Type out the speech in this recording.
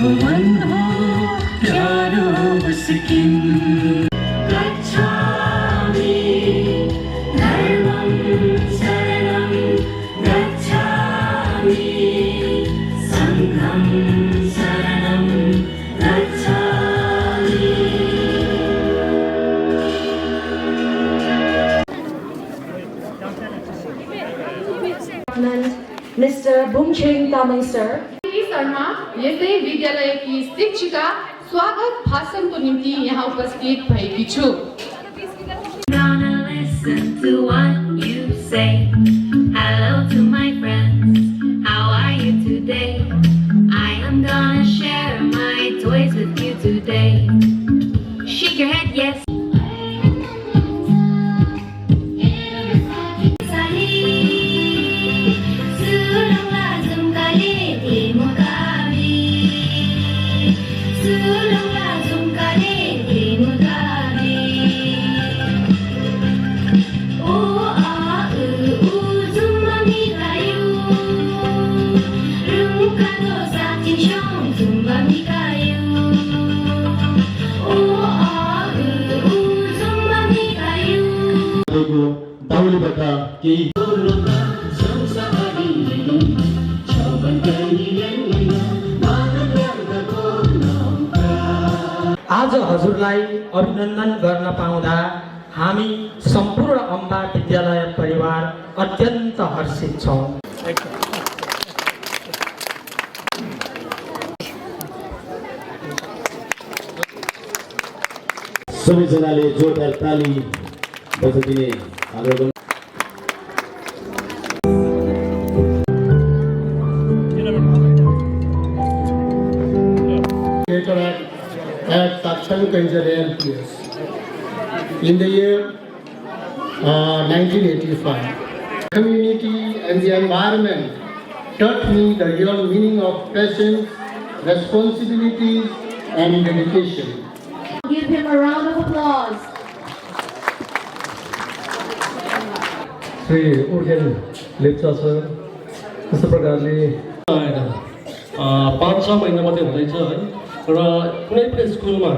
मन हो प्यारो सिक्किम गच्छामि धर्मं शरणं गच्छामि सङ्घं शरणं गच्छामि। Mr. Bumcheng Tamang sir. Sharma यस्तै विद्यालयकी शिक्षिका स्वागत भाषणको निम्ति यहाँ उपस्थित भएकी छु। Gonna listen to what you say. Hello to my friends. How are you today? I am gonna share my toys with you today. Shake your head, yes. आज हजुरलाई अभिनन्दन गर्न पाउँदा हामी सम्पूर्ण अम्बा विद्यालय परिवार अत्यन्त हर्षित छौँ। सबैजनाले जोरदार ताली बजाइदिने आग्रह at Tachanka Engineering LPS in the year 1985. Community and the environment taught me the real meaning of passion, responsibilities and dedication. Give him a round of applause. Shri Urgen Lepcha sir यस्तो प्रकारले 5-6 महिना मात्रै हुँदैछ है र कुनै पनि स्कुलमा